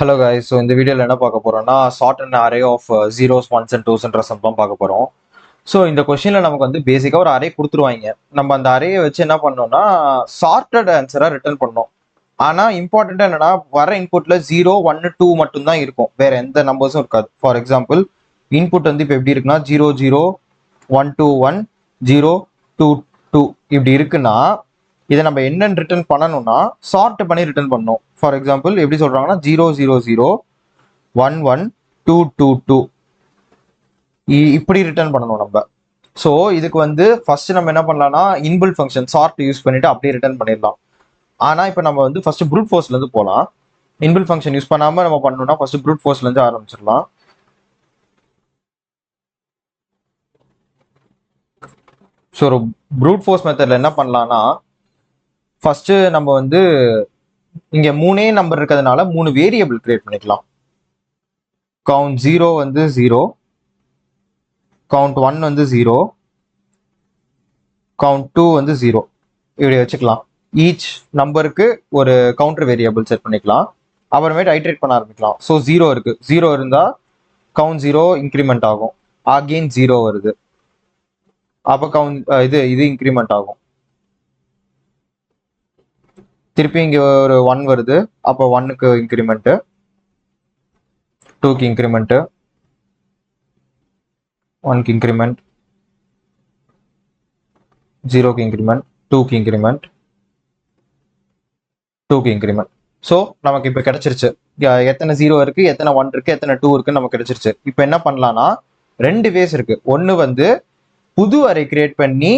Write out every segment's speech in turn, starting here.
Hello guys, so இந்த வீடியோவில் என்ன பார்க்க போறோம்னா sort an array of zeros ones and டூஸ்ன்ற சம் தான் பார்க்க போறோம். ஸோ இந்த கொஸ்டினில் நமக்கு வந்து பேசிக்காக ஒரு அரே கொடுத்துருவாங்க. நம்ம அந்த அரேயை வச்சு என்ன பண்ணோம்னா சார்ட்டட் ஆன்சராக ரிட்டர்ன் பண்ணோம். ஆனால் இம்பார்ட்டண்ட்டாக என்னன்னா வர இன்புட்ல 0 1 2 மட்டும்தான் இருக்கும், வேற எந்த நம்பர்ஸும் இருக்காது. ஃபார் எக்ஸாம்பிள் இன்புட் வந்து இப்போ எப்படி இருக்குன்னா 0 0 1 2 1 0 2 2 இப்படி இருக்குன்னா இதை நம்ம என்னன்னு ரிட்டர்ன் பண்ணணும்னா சார்ட் பண்ணி ரிட்டர்ன் பண்ணணும். ஃபார் எக்ஸாம்பிள் எப்படி சொல்றாங்கன்னா 0 0 0 1 1 2 2 2 இப்படி ரிட்டர்ன் பண்ணணும் நம்ம. ஸோ இதுக்கு வந்து ஃபர்ஸ்ட் நம்ம என்ன பண்ணலாம்னா இன்பில்ட் ஃபங்க்ஷன் சார்ட் யூஸ் பண்ணிட்டு அப்படியே ரிட்டர்ன் பண்ணிடலாம். ஆனா இப்போ நம்ம வந்து ஃபர்ஸ்ட் ப்ரூட் ஃபோர்ஸ்ல இருந்து போகலாம். இன்பில்ட் ஃபங்க்ஷன் யூஸ் பண்ணாம நம்ம பண்ணணும்னா ஃபர்ஸ்ட் ப்ரூட் ஃபோர்ஸ்ல இருந்து ஆரம்பிச்சிடலாம். ஸோ ஒரு ப்ரூட் ஃபோர்ஸ் மெத்தட்ல என்ன பண்ணலாம்னா ஃபர்ஸ்ட் நம்ம வந்து இங்க மூணே நம்பர் இருக்கிறதுனால 3 வேரியபிள் கிரியேட் பண்ணிக்கலாம். கவுண்ட் 0 வந்து 0, கவுண்ட் 1 வந்து 0, கவுண்ட் 2 வந்து 0 இப்படி வச்சுக்கலாம். ஈச் நம்பருக்கு ஒரு கவுண்டர் வேரியபிள் செட் பண்ணிக்கலாம். அப்புறமேட்டு ஐட்ரேட் பண்ண ஆரம்பிக்கலாம். ஸோ 0 இருக்கு, 0 இருந்தா கவுண்ட் 0 இன்க்ரிமெண்ட் ஆகும், அகெயின் 0 வருது, அப்போ கவுண்ட் இது இன்க்ரிமெண்ட் ஆகும். திருப்பி இங்க ஒரு 1 வருது, அப்போ 1க்கு இன்க்ரிமெண்ட், 2க்கு இன்க்ரிமெண்ட், 1க்கு இன்க்ரிமெண்ட், 0க்கு இன்க்ரிமெண்ட், 2க்கு இன்க்ரிமெண்ட், 2க்கு இன்க்ரிமெண்ட். ஸோ நமக்கு இப்போ கிடைச்சிருச்சு எத்தனை 0 இருக்கு, எத்தனை 1 இருக்கு, எத்தனை 2 இருக்குன்னு நமக்கு கிடைச்சிருச்சு. இப்போ என்ன பண்ணலாம்னா 2 வேஸ் இருக்கு. ஒன்று வந்து புது அரே கிரியேட் பண்ணி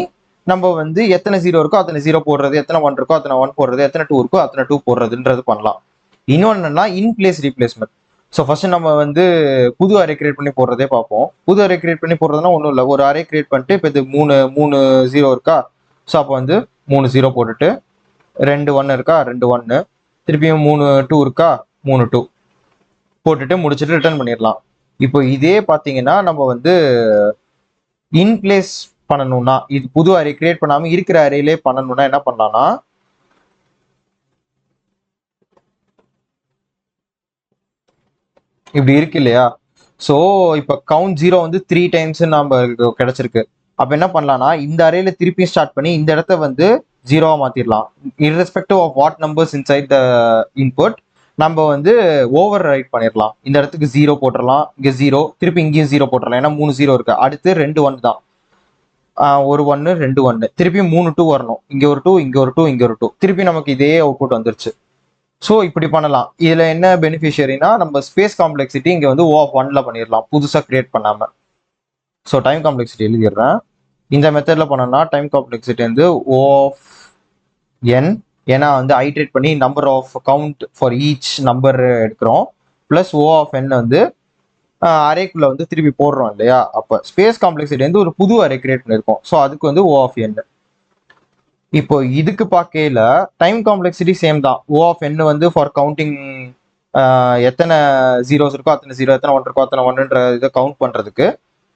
நம்ம வந்து எத்தனை 0 இருக்கோ அத்தனை 0 போடுறது, எத்தனை 1 இருக்கோ அத்தனை 1 போடுறது, எத்தனை 2 இருக்கோ அத்தனை 2 போடுறதுன்றது பண்ணலாம். இன்னொன்னா in place replacement. So first நம்ம வந்து புது அரே கிரியேட் பண்ணி போடுறதே பார்ப்போம். புது அரே கிரியேட் பண்ணி போடுறதுனா ஒன்றும் இல்லை, ஒரு அரே கிரியேட் பண்ணிட்டு இப்போ இது 3 0 இருக்கா, ஸோ அப்போ வந்து 3 0 போட்டுட்டு 2 1 இருக்கா 2 1, திருப்பியும் 3 2 இருக்கா 3 2 போட்டுட்டு முடிச்சுட்டு ரிட்டர்ன் பண்ணிடலாம். இப்போ இதே பார்த்தீங்கன்னா நம்ம வந்து இன் பிளேஸ் பண்ணணும்னா, இது புது அரே கிரியேட் பண்ணாம இருக்கிற அரேலே பண்ணணும்னா என்ன பண்ணலாம்னா இப்படி இருக்கு இல்லையா. ஸோ இப்போ கவுண்ட் 0 வந்து 3 டைம்ஸ் நம்ம கிடைச்சிருக்கு. அப்போ என்ன பண்ணலாம்னா இந்த அரேல திருப்பி ஸ்டார்ட் பண்ணி இந்த இடத்த வந்து 0வா மாத்திரலாம். Irrespective of what numbers inside the input நம்ம வந்து ஓவர் ரைட் பண்ணிடலாம். இந்த இடத்துக்கு 0 போட்டுடலாம், இங்க 0, திருப்பி இங்கேயும் 0 போட்டுடலாம். ஏன்னா 3 0 இருக்கு, அடுத்து 2 1 தான், ஒரு 1 2 1, திருப்பி 3 2 வரணும், இங்க ஒரு 2 இங்க ஒரு 2 இங்க ஒரு 2, திருப்பி நமக்கு இதே அவுட்புட் வந்துருச்சு. ஸோ இப்படி பண்ணலாம். இதுல என்ன பெனிஃபிஷியரினா நம்ம ஸ்பேஸ் காம்ப்ளெக்சிட்டி இங்க வந்து O(1)ல பண்ணிடலாம், புதுசா கிரியேட் பண்ணாம. ஸோ டைம் காம்ப்ளெக்சிட்டி எழுதிடுறேன். இந்த மெத்தட்ல பண்ணோம்னா டைம் காம்ப்ளெக்சிட்டி வந்து O(n), ஏன்னா வந்து ஐட்ரேட் பண்ணி number of count for each number எடுக்கிறோம், பிளஸ் O(n) வந்து அரேக்குள்ள வந்து திருப்பி போடுறோம் இல்லையா. அப்போ ஸ்பேஸ் காம்ப்ளெக்சிட்டி வந்து ஒரு புது அரே கிரியேட் பண்ணிருக்கோம், ஸோ அதுக்கு வந்து O(n). இப்போ இதுக்கு பார்க்கையில டைம் காம்ப்ளெக்சிட்டி சேம் தான். O(n) வந்து ஃபார் கவுண்டிங் எத்தனை ஜீரோஸ் இருக்கோ அத்தனை 0, எத்தனை 1 இருக்கோ அத்தனை 1ன்ற இதை கவுண்ட் பண்றதுக்கு,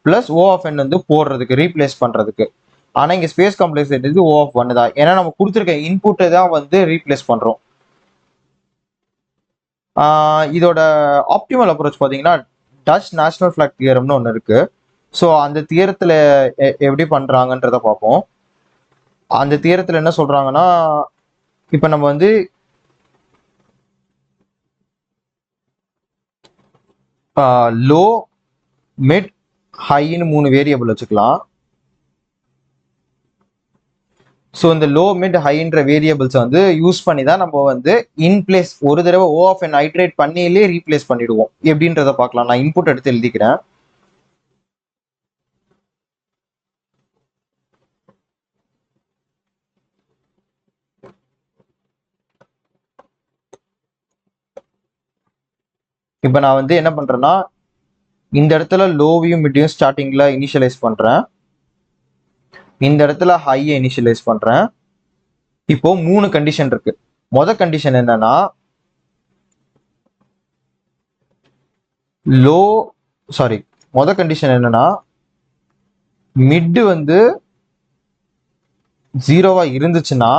பிளஸ் O(n) வந்து போடுறதுக்கு, ரீப்ளேஸ் பண்றதுக்கு. ஆனா இங்க ஸ்பேஸ் காம்ப்ளெக்சிட்டி வந்து O(1) தான், ஏன்னா நம்ம கொடுத்துருக்க இன்புட்டை தான் வந்து ரீப்ளேஸ் பண்றோம். இதோட ஆப்டிமல் அப்ரோச் பார்த்தீங்கன்னா டச் நேஷனல் ஃபிளாக் தியரம்னு ஒன்று இருக்கு. ஸோ அந்த தியரத்துல எப்படி பண்றாங்கன்றத பார்ப்போம். அந்த தியரத்துல என்ன சொல்றாங்கன்னா, இப்ப நம்ம வந்து லோ மிட் ஹைன்னு 3 வேரியபிள் வச்சுக்கலாம். ஸோ இந்த லோ மிட் ஹைன்ற வேரியபிள்ஸ் வந்து யூஸ் பண்ணி தான் நம்ம வந்து இன் பிளேஸ் ஒரு தடவை O(n) ஐட்ரேட் பண்ணிலே ரீப்ளேஸ் பண்ணிடுவோம். எப்படின்றத பார்க்கலாம். நான் இன்புட் எடுத்து எழுதிக்கிறேன். இப்போ நான் வந்து என்ன பண்றேன்னா இந்த இடத்துல லோவையும் மிட்டையும் ஸ்டார்டிங்ல இனிஷியலைஸ் பண்றேன், இந்த இடத்துல ஹையை இனிஷியலைஸ் பண்றேன். இப்போ 3 கண்டிஷன் இருக்கு. மொதல் கண்டிஷன் என்னன்னா மொதல் கண்டிஷன் என்னன்னா மிட் வந்து 0வா இருந்துச்சுன்னா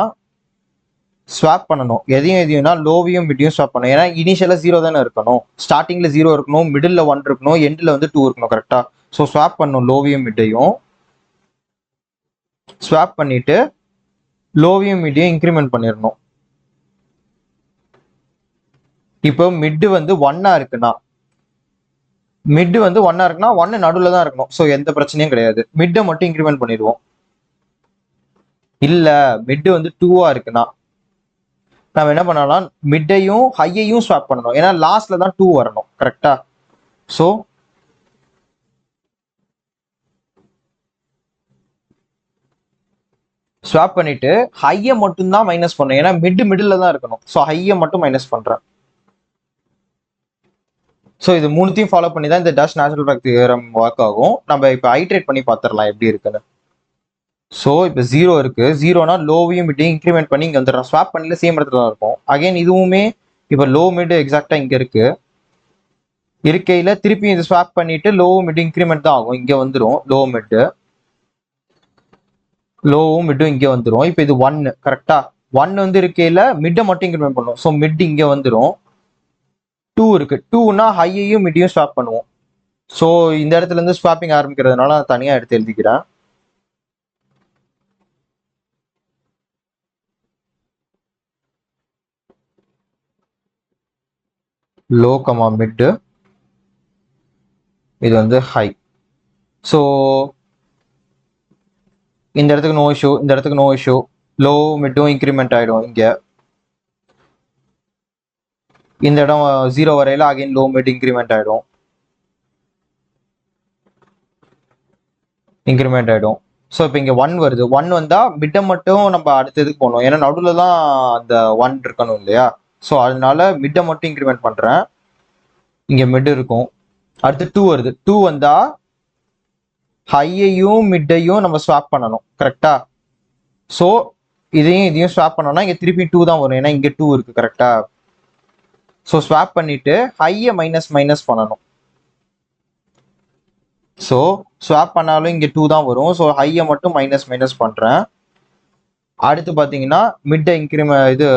ஸ்வாப் பண்ணணும். எதையும்னா லோவையும் மிட்டையும் ஸ்வாப் பண்ணணும். ஏன்னா இனிஷியலாக ஜீரோ தானே இருக்கணும். ஸ்டார்டிங்கில் ஜீரோ இருக்கணும், மிடில் 1 இருக்கணும், எண்டில் வந்து 2 இருக்கணும். கரெக்டாக. ஸோ ஸ்வாப் பண்ணணும் லோவையும் மிட்டையும். ஸ்வாப் பண்ணிட்டு லோவையும் மிட்டையும் இன்க்ரிமெண்ட் பண்ணிடணும். இப்போ மிட்டு வந்து 1 இருக்குன்னா மிட் வந்து 1 இருக்குன்னா 1 நடுவில் தான் இருக்கணும். ஸோ எந்த பிரச்சனையும் கிடையாது. மிட்டை மட்டும் இன்க்ரிமெண்ட் பண்ணிடுவோம். இல்லை மிட்டு வந்து 2 இருக்குன்னா நம்ம என்ன பண்ணலாம், மிட்டையும் ஹையையும் ஸ்வாப் பண்ணணும். ஏன்னா லாஸ்ட்ல தான் 2 வரணும். கரெக்டா. ஸோ ஸ்வாப் பண்ணிட்டு ஹையை மட்டும் தான் மைனஸ் பண்ணணும். ஏன்னா மிடில் தான் இருக்கணும். ஸோ ஹையை மட்டும் மைனஸ் பண்றேன். ஸோ இது மூணுத்தையும் ஃபாலோ பண்ணி தான் இந்த dash natural fact theorem work ஆகும். நம்ம இப்போ ஐட்ரேட் பண்ணி பார்த்துடலாம் எப்படி இருக்குன்னு. ஸோ இப்போ 0 இருக்கு. 0னா லோவையும் மிட்டையும் இன்க்ரிமெண்ட் பண்ணி இங்கே வந்துடுறோம். ஸ்வாப் பண்ணல சேம் இடத்துல தான் இருக்கும். அகைன் இதுவுமே இப்போ லோ மிட் எக்ஸாக்டா இங்க இருக்கு. இருக்கையில திருப்பி இது ஸ்வாப் பண்ணிட்டு லோ மிட் இன்க்ரிமெண்ட் தான் ஆகும். இங்க வந்துடும் லோ மிட், லோவும் மிட்டும் இங்க வந்துடும். இப்போ இது 1 கரெக்டா. 1 வந்து இருக்கையில மிட்டை மட்டும் இன்க்ரிமெண்ட் பண்ணும். ஸோ மிட் இங்க வந்துடும். 2 இருக்கு. 2னா ஹையையும் மிட்டையும் ஸ்வாப் பண்ணுவோம். ஸோ இந்த இடத்துல இருந்து ஸ்வாப்பிங் ஆரம்பிக்கிறதுனால நான் தனியா எடுத்து எழுதிக்கிறேன். லோ கமா மிட், இது வந்து ஹை. ஸோ இந்த இடத்துக்கு நோ இஷ்யூ, இந்த இடத்துக்கு நோ இஷ்யூ. லோ மிட்டும் இன்க்ரிமெண்ட் ஆயிடும். இங்க இந்த இடம் 0 வரையில அகைன் லோ மிட் இன்க்ரிமெண்ட் ஆயிடும். இன்க்ரிமெண்ட் ஆயிடும். ஸோ இப்போ இங்க 1 வருது. 1 வந்தா மிட்டை மட்டும் நம்ம அடுத்ததுக்கு போகணும். ஏன்னா நடுவில் தான் அந்த 1 இருக்கணும் இல்லையா. ஸோ அதனால மிட்டை மட்டும் இன்க்ரிமெண்ட் பண்றேன். இங்க மிட் இருக்கும். அடுத்து 2 வருது. 2 வந்தா ஹையையும் மிட்டையும் நம்ம ஸ்வாப் பண்ணணும். கரெக்டா. ஸோ இதையும் ஸ்வாப் பண்ணோம்னா இங்க திருப்பி 2 தான் வரும். ஏன்னா இங்க 2 இருக்கு. கரெக்டா. ஸோ ஸ்வாப் பண்ணிட்டு ஹையை மைனஸ் பண்ணணும். ஸோ ஸ்வாப் பண்ணாலும் இங்க 2 தான் வரும். ஸோ ஹையை மட்டும் மைனஸ் பண்றேன். அடுத்து பாத்தீங்கன்னா மிட் இது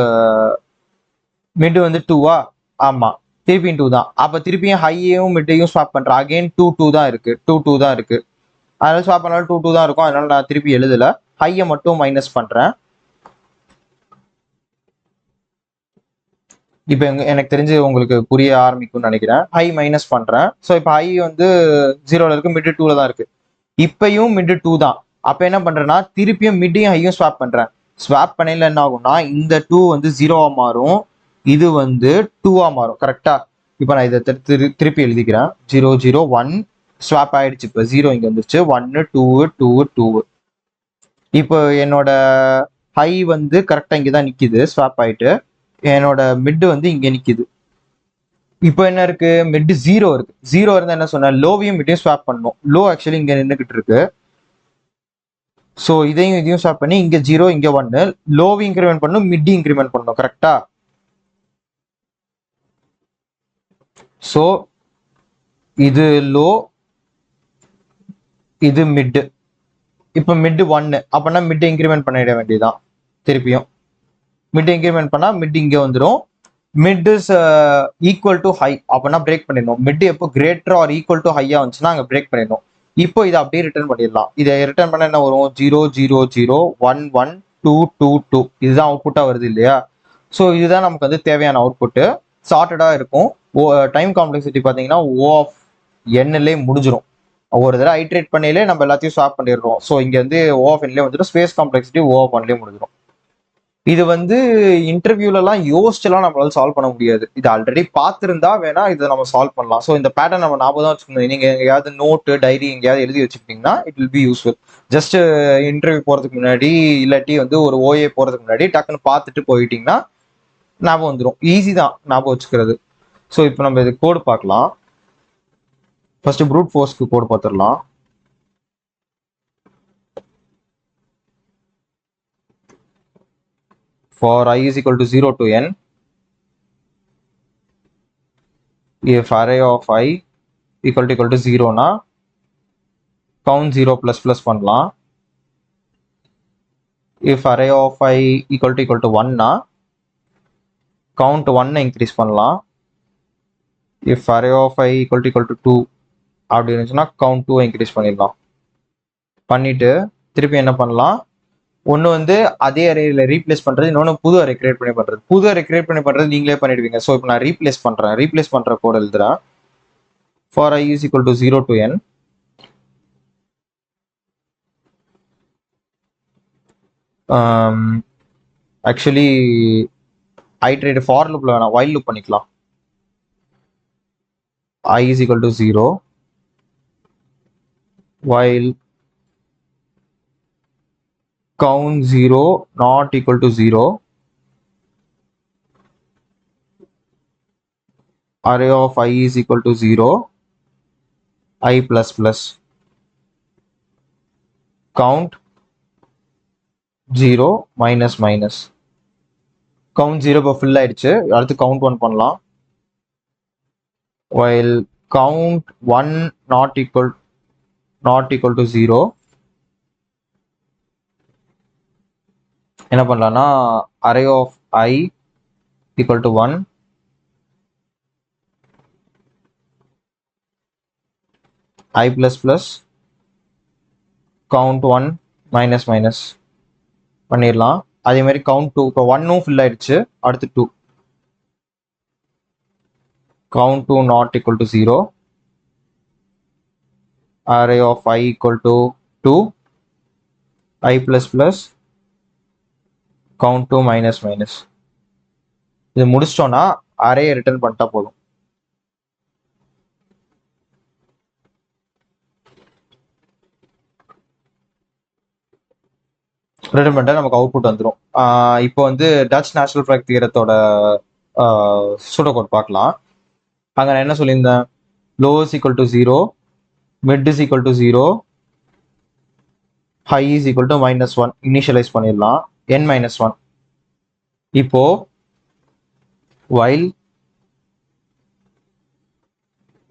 மிட் வந்து 2வா. ஆமா, திருப்பியும் 2 தான். அப்ப திருப்பியும் ஹையையும் மிட்டையும் ஸ்வாப் பண்றேன். அகைன் 2 தான் இருக்கு. 2 தான் இருக்கு. அதனால ஸ்வாப் பண்ணாலும் 2 தான் இருக்கும். அதனால நான் திருப்பி எழுதல. ஹையை மட்டும் மைனஸ் பண்றேன். இப்போ எனக்கு தெரிஞ்சு உங்களுக்கு புரிய ஆரம்பிக்கும்னு நினைக்கிறேன். ஹை மைனஸ் பண்றேன். ஸோ இப்போ ஹை வந்து 0ல இருக்கு, மிட் 2ல தான் இருக்கு. இப்பயும் மிட் 2 தான். அப்ப என்ன பண்றேன்னா திருப்பியும் மிட்டையும் ஹையும் ஸ்வாப் பண்றேன். ஸ்வாப் பண்ணல என்ன ஆகும்னா இந்த 2 வந்து 0வா மாறும், இது வந்து 2வா மாறும். கரெக்டா. இப்போ நான் இதை திருப்பி எழுதிக்கிறேன். 0 0 1 ஸ்வாப் ஆயிடுச்சு. இப்போ 0 இங்க வந்துருச்சு. 1 2 2 2. இப்போ என்னோட ஹை வந்து கரெக்டா இங்கதான் நிக்குது ஸ்வாப் ஆயிட்டு. என்னோட மிட் வந்து இங்க நிக்குது. இப்போ என்ன இருக்கு, மிட் 0 இருக்கு. 0 இருந்தா என்ன சொன்ன, லோவையும் மிட்டையும் ஸ்வாப் பண்ணணும். லோ ஆக்சுவலி இங்க நின்றுகிட்டு இருக்கு. ஸோ இதையும் ஸ்வாப் பண்ணி இங்க 0 இங்க 1 லோவை இன்க்ரிமெண்ட் பண்ணணும், மிட் இன்க்ரிமெண்ட் பண்ணணும். கரெக்டா. ஸோ இது லோ, இது மிட். இப்போ மிட் 1 அப்படின்னா மிட் இன்க்ரிமெண்ட் பண்ணிட வேண்டியதுதான். திருப்பியும் மிட் இன்க்ரிமெண்ட் பண்ணா மிட் இங்க வந்துடும். Mid is equal to high அப்படின்னா பிரேக் பண்ணிடணும். மிட் எப்போ கிரேட்டர் ஆர் ஈக்குவல் டு ஹையா வந்துச்சுன்னா அங்கே பிரேக் பண்ணிடணும். இப்போ இதை அப்படியே ரிட்டர்ன் பண்ணிடலாம். இதை ரிட்டர்ன் பண்ண என்ன வரும், 0 0 0 1 1 2 2 2. இதுதான் அவுட்புட்டா வருது இல்லையா. ஸோ இதுதான் நமக்கு வந்து தேவையான அவுட்புட்டு. சார்ட்டடா இருக்கும். டைம் காம்ப்ளெக்சிட்டி பார்த்தீங்கன்னா O ஆஃப் Nலே முடிஞ்சிடும். ஒரு தடவை ஐட்ரேட் பண்ணிலே நம்ம எல்லாத்தையும் ஸ்வாப் பண்ணிடுறோம். ஸோ இங்க வந்து O ஆஃப் Nலே வந்துடும். ஸ்பேஸ் காம்ப்ளெக்சிட்டி O ஆஃப் 1லேயே முடிஞ்சிடும். இது வந்து இன்டர்வியூலலாம் யோசிச்சுலாம் நம்மளால சால்வ் பண்ண முடியாது. இது ஆல்ரெடி பார்த்துருந்தா வேணா இதை நம்ம சால்வ் பண்ணலாம். ஸோ இந்த பேட்டர்ன் நம்ம ஞாபகம் தான் வச்சுக்கணும். நீங்க எங்கேயாவது நோட்டு டைரி எங்கேயாவது எழுதி வச்சுக்கிட்டீங்கன்னா it will be useful. Just interview போறதுக்கு முன்னாடி இல்லாட்டி வந்து ஒரு OA போறதுக்கு முன்னாடி டக்குன்னு பார்த்துட்டு போயிட்டீங்கன்னா ஞாபகம் வந்துடும். ஈஸி தான் ஞாபகம் வச்சுக்கிறது. ஸோ இப்போ நம்ம இது கோடு பார்க்கலாம். ஃபர்ஸ்ட் ப்ரூட் ஃபோர்ஸ்க்கு கோடு பார்த்துடலாம். For I is equal to 0 to n, if array of I equal to 0 na count 0 plus பண்ணலாம். If array of I equal to 1 na count 1 increase பண்ணலாம். If array of I equal to 2 அப்படி இருந்துச்சுன்னா count 2 increase பண்ணிடலாம். பண்ணிட்டு திருப்பி என்ன பண்ணலாம், ஒன்று வந்து அதே அரேல ரீப்ளேஸ் பண்ணுறது, இன்னொன்று புது அரே கிரியேட் பண்ணி பண்ணுறது. புது அரே கிரியேட் பண்ணி பண்ணுறது நீங்களே பண்ணிடுவீங்க. ஸோ இப்போ நான் ரீப்ளேஸ் பண்ணுற கோட் எழுதுறேன். For I is equal to 0 to n actually iterate for லூப்ல வேணாம், வைல் லூப் பண்ணிக்கலாம். I is equal to 0 while count 0 not equal to 0 array of I is equal to 0 I plus plus count 0 minus minus count 0 இப்போ fill ஆயிடுச்சு. அடுத்து count 1 பண்ணலாம். while count 1 not equal to 0 என்ன பண்ணலாம்னா array of I equal to 1 I plus plus count 1 minus minus பண்ணிடலாம். அதே மாதிரி count 2 இப்போ 1 ஃபில் ஆயிடுச்சு. அடுத்து 2 count 2 not equal to 0 array of I equal to 2 I plus plus count 2 minus minus. இது முடிச்சிட்டோம்னா அரேயை return பண்ணிட்டா போதும். ரிட்டர்ன் பண்ணிட்டா நமக்கு அவுட்புட் வந்துடும். இப்போ வந்து டச் நேச்சுரல் ஃபிளாக் தியரத்தோட சூடோ கோட் பார்க்கலாம். அங்கே நான் என்ன சொல்லியிருந்தேன், low is equal to 0 mid is equal to 0 high is equal to -1 initialise பண்ணிடலாம் n-1. இப்போ while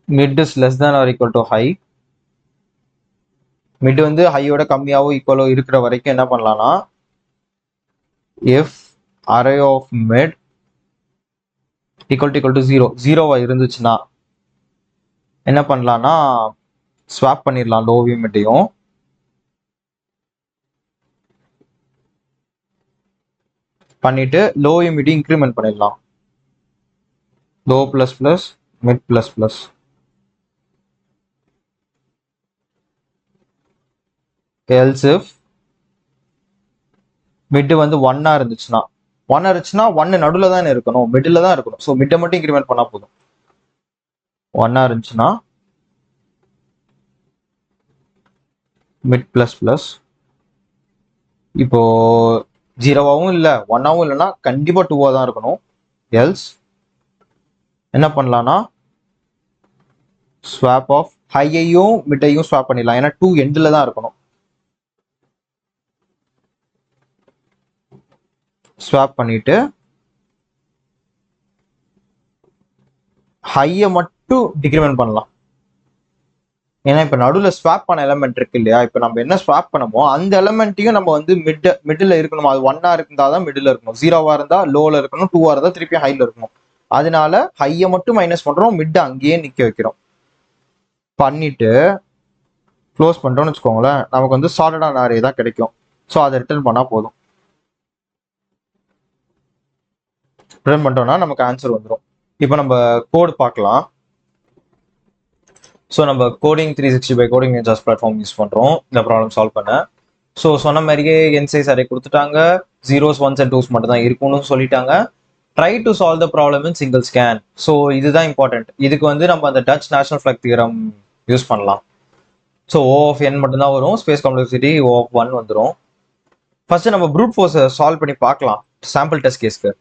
mid is less than or equal to high, mid வந்து ஹையோட கம்மியாவோ ஈக்குவலோ இருக்கிற வரைக்கும் என்ன பண்ணலாம்னா if array of mid equal to 0 ஜீரோவா இருந்துச்சுன்னா என்ன பண்ணலாம்னா ஸ்வாப் பண்ணிடலாம் லோவையும் மிட்டையும். பண்ணிட்டு லோவையும் மிட்டையும் இன்க்ரிமெண்ட் பண்ணிடலாம். Low plus plus mid plus plus. else if mid வந்து 1 இருந்துச்சுன்னா 1 நடுவில் தான் இருக்கணும், மிடில் தான் இருக்கணும். ஸோ மிட்டை மட்டும் இன்க்ரிமெண்ட் பண்ணா போதும். 1 இருந்துச்சுன்னா மிட் பிளஸ் பிளஸ். இப்போ 0வாவும் இல்லை 1ஆவும் இல்லைன்னா கண்டிப்பா 2வா தான் இருக்கணும். எல்ஸ் என்ன பண்ணலாம்னா ஸ்வாப் ஆஃப் ஹையையும் மிட்டையும் ஸ்வாப் பண்ணிடலாம். ஏன்னா 2 எண்டில் தான் இருக்கணும். ஸ்வாப் பண்ணிட்டு ஹையை மட்டும் டிக்ரிமெண்ட் பண்ணலாம். ஏன்னா இப்போ நடுவில் ஸ்வாப் பண்ண எலமெண்ட் இருக்கு இல்லையா, இப்போ நம்ம என்ன ஸ்வாப் பண்ணமோ அந்த எலமெண்ட்டையும் நம்ம வந்து மிடில் இருக்கணும். அது 1ஆ இருந்தால் தான் மிடில் இருக்கணும், 0வா இருந்தால் லோவில் இருக்கணும், 2ஆ இருந்தால் திருப்பி ஹையில் இருக்கணும். அதனால ஹையை மட்டும் மைனஸ் பண்றோம், மிட் அங்கேயே நிக்க வைக்கிறோம். பண்ணிட்டு க்ளோஸ் பண்ணிட்டோம்னு வச்சுக்கோங்களேன், நமக்கு வந்து சார்டடான அரே தான் கிடைக்கும். ஸோ அதை ரிட்டர்ன் பண்ணா போதும். ரிட்டர்ன் பண்ணிட்டோம்னா நமக்கு ஆன்சர் வந்துடும். இப்போ நம்ம கோட் பார்க்கலாம். ஸோ நம்ம coding 365 coding ninjas platform use பண்ணுறோம் இந்த ப்ராப்ளம் சால்வ் பண்ண. ஸோ சொன்ன மாதிரியே என் சைஸ் அரே கொடுத்துட்டாங்க, 0s 1s and 2s மட்டும் தான் இருக்கும்னு சொல்லிட்டாங்க. Try to solve the problem in single scan. So இதுதான் இம்பார்ட்டன்ட். இதுக்கு வந்து நம்ம அந்த Dutch national flag theorem use பண்ணலாம். ஸோ O of n மட்டும்தான் வரும், ஸ்பேஸ் காம்ப்ளெக்சிட்டி O of 1 வந்துடும். ஃபர்ஸ்ட் நம்ம ப்ரூட் ஃபோர்ஸை சால்வ் பண்ணி பார்க்கலாம் சாம்பிள் டெஸ்ட் கேஸ்க்கு.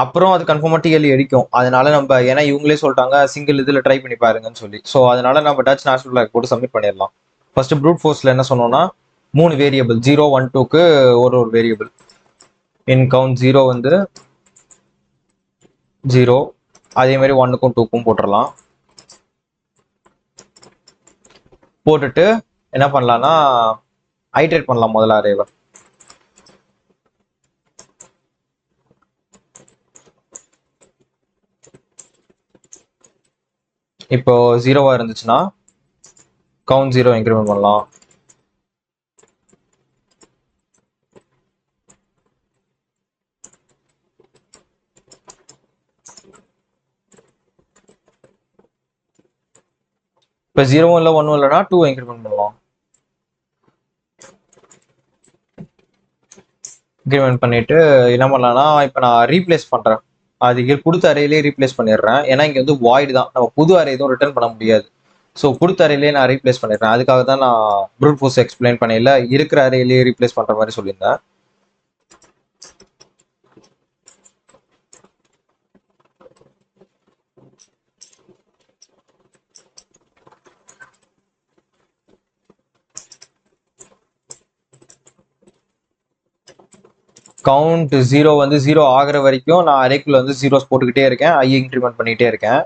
அப்புறம் அது கன்ஃபார்மாக டிஎல்இ அடிக்கும். அதனால நம்ம ஏன்னா இவங்களே சொல்லிட்டாங்க சிங்கிள் இதில் ட்ரை பண்ணி பாருங்கன்னு சொல்லி. ஸோ அதனால நம்ம டச் நேஷனல் ஃபிளாக் போட்டு சப்மிட் பண்ணிடலாம். ஃபர்ஸ்ட் ப்ரூட் ஃபோர்ஸில் என்ன சொன்னோம்னா 3 வேரியபிள் 0 1 2க்கு ஒரு வேரியபிள். இன் கவுண்ட் 0 வந்து 0, அதே மாதிரி 1க்கும் 2க்கும் போட்டுடலாம். போட்டுட்டு என்ன பண்ணலாம்னா ஐட்ரேட் பண்ணலாம் முதல்ல அரேவை. இப்போ 0வா இருந்துச்சுன்னா கவுண்ட் 0 இன்க்ரிமெண்ட் பண்ணலாம். இப்போ 0வும் இல்லை 1ம் இல்லைனா 2 இன்க்ரிமெண்ட் பண்ணலாம். இன்க்ரிமெண்ட் பண்ணிட்டு என்ன பண்ணலாம்னா இப்போ நான் ரீப்ளேஸ் பண்ணுறேன். அது கொடுத்த அறையிலே ரீப்ளேஸ் பண்ணிடுறேன். ஏன்னா இங்கே வந்து வாய்டு தான், நம்ம புது அறை எதுவும் ரிட்டர்ன் பண்ண முடியாது. ஸோ கொடுத்த அறையிலே நான் ரீப்ளேஸ் பண்ணிடுறேன். அதுக்காக தான் நான் ப்ரூட் ஃபோர்ஸ் எக்ஸ்பிளைன் பண்ணல, இருக்கிற அறையிலேயே ரீப்ளேஸ் பண்ணுற மாதிரி சொல்லியிருந்தேன். கவுண்ட் 0 வந்து 0 ஆகிற வரைக்கும் நான் அறைக்குள்ள வந்து ஜீரோஸ் போட்டுக்கிட்டே இருக்கேன், ஐ இன்க்ரிமெண்ட் பண்ணிகிட்டே இருக்கேன்.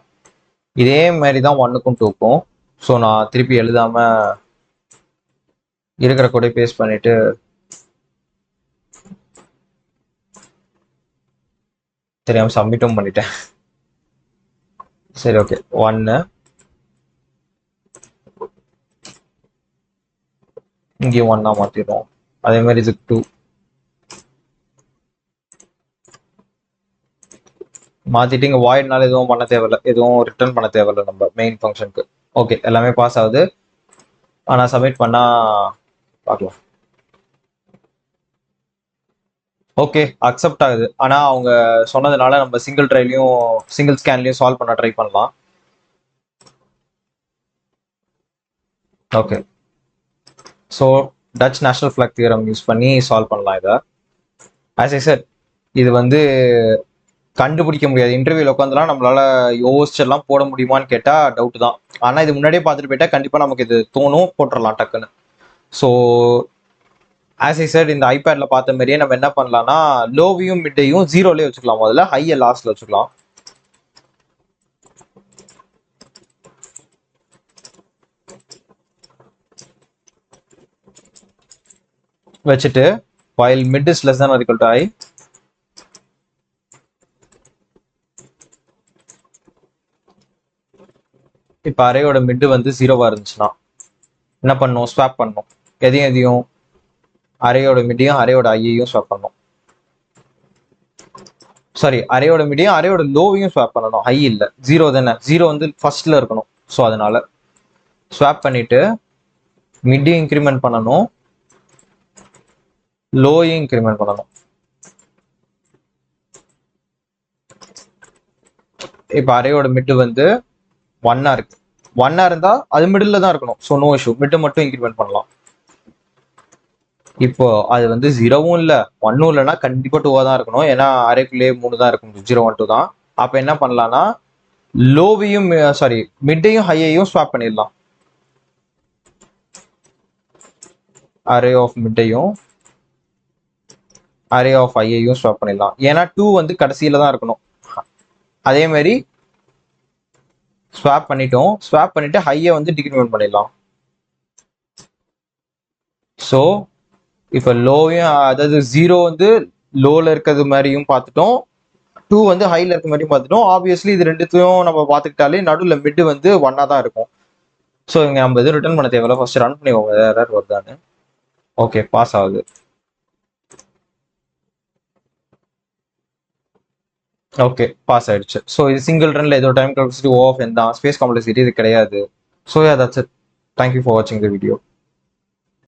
இதே மாதிரி தான் 1க்கும் 2க்கும். ஸோ நான் திருப்பி எழுதாம இருக்கிற கூட பேஸ்ட் பண்ணிட்டு தெரியாம சப்மிட்டும் பண்ணிட்டேன். சரி, ஓகே. 1 இங்கேயும் 1ஆ மாத்திடுவோம். அதே மாதிரி இதுக்கு 2 மாத்திட்டு இங்க வாய்ட்னால எதுவும் பண்ண தேவையில்ல, எதுவும் ரிட்டர்ன் பண்ண தேவையில்ல நம்ம மெயின் ஃபங்க்ஷனுக்கு. ஓகே, எல்லாமே பாஸ் ஆகுது. ஆனால் சப்மிட் பண்ணா பார்க்கலாம். ஓகே, அக்செப்ட் ஆகுது. ஆனால் அவங்க சொன்னதுனால நம்ம சிங்கிள் ட்ரைலையும் சிங்கிள் ஸ்கேன்லையும் சால்வ் பண்ண ட்ரை பண்ணலாம். Okay, so touch national flag theorem use பண்ணி சால்வ் பண்ணலாம் இதை. ஆஸ் ஐ செட், இது வந்து கண்டுபிடிக்க முடியாது. இன்டர்வியூல உட்காந்துலாம் நம்மளால யோசிச்செல்லாம் போட முடியுமான்னு கேட்டா டவுட் தான். ஆனா இது முன்னாடியே பார்த்துட்டு போயிட்டா கண்டிப்பா நமக்கு இது தோணும், போட்டுடலாம் டக்குன்னு. ஸோ ஆஸ் ஐ செட், இந்த ஐபேட்ல பார்த்த மாதிரியே நம்ம என்ன பண்ணலாம்னா லோவையும் மிட்டையும் 0லயே வச்சுக்கலாம். முதல்ல ஹையை லாஸ்ட்ல வச்சுக்கலாம். வச்சுட்டு while mid is less than or equal to I, இப்போ அரையோட மிட் வந்து 0வா இருந்துச்சுன்னா என்ன பண்ணும், ஸ்வாப் பண்ணும். எதையும் அரையோட மிட்டையும் அரையோட ஐயையும் ஸ்வாப் பண்ணும். சாரி, அரையோட மிட்டையும் அரையோட லோவையும் ஸ்வாப் பண்ணணும். ஹை இல்லை, 0 தானே, 0 வந்து ஃபர்ஸ்ட்ல இருக்கணும். ஸோ அதனால ஸ்வாப் பண்ணிட்டு மிட்டையும் இன்க்ரிமெண்ட் பண்ணணும், லோயும் இன்க்ரிமெண்ட் பண்ணணும். இப்போ அரையோட மிட் வந்து 1ஆ இருக்கு. 1ஆ இருந்தா அது மிடில் தான் இருக்கணும். ஸோ நோ இஷ்யூ, மிட்டை மட்டும் இன்க்ரிமெண்ட் பண்ணலாம். இப்போ அது வந்து 0வும் இல்லை 1ம் இல்லைன்னா கண்டிப்பா 2வா தான் இருக்கணும். ஏன்னா அரைக்குள்ளேயே 3 தான் இருக்கும், 0 1 2 தான். அப்போ என்ன பண்ணலாம்னா லோவையும் சாரி மிட்டையும் ஹையையும் ஸ்வாப் பண்ணிடலாம். அரே ஆஃப் மிட்டையும் அரே ஆஃப் ஐயையும் ஸ்வாப் பண்ணிடலாம். ஏன்னா 2 வந்து கடைசியில தான் இருக்கணும். அதே மாதிரி ஸ்வாப் பண்ணிட்டோம். ஸ்வாப் பண்ணிட்டு ஹையை வந்து டிக்ரிமெண்ட் பண்ணிடலாம். ஸோ இப்போ லோவையும், அதாவது 0 வந்து லோல இருக்கிறது மாதிரியும் பார்த்துட்டோம், 2 வந்து ஹைல இருக்க மாதிரியும் பார்த்துட்டோம். ஆப்வியஸ்லி இது ரெண்டுத்தையும் நம்ம பார்த்துக்கிட்டாலே நடுவில் மிட் வந்து 1ஆ தான் இருக்கும். ஸோ இங்கே நம்ம எதுவும் ரிட்டர்ன் பண்ண தேவையில்ல, ஃபர்ஸ்ட் ரன் பண்ணிக்கோங்க எரர் வருதான்னு. ஓகே, பாஸ் ஆகுது. ஓகே, பாஸ் ஆயிடுச்சு. ஸோ இது சிங்கிள் ரன்ல ஏதோ time complexity O of n தான், ஸ்பேஸ் காம்ப்ளெக்சிட்டி இது கிடையாது. So yeah that's it. Thank you for வாட்சிங் த வீடியோ.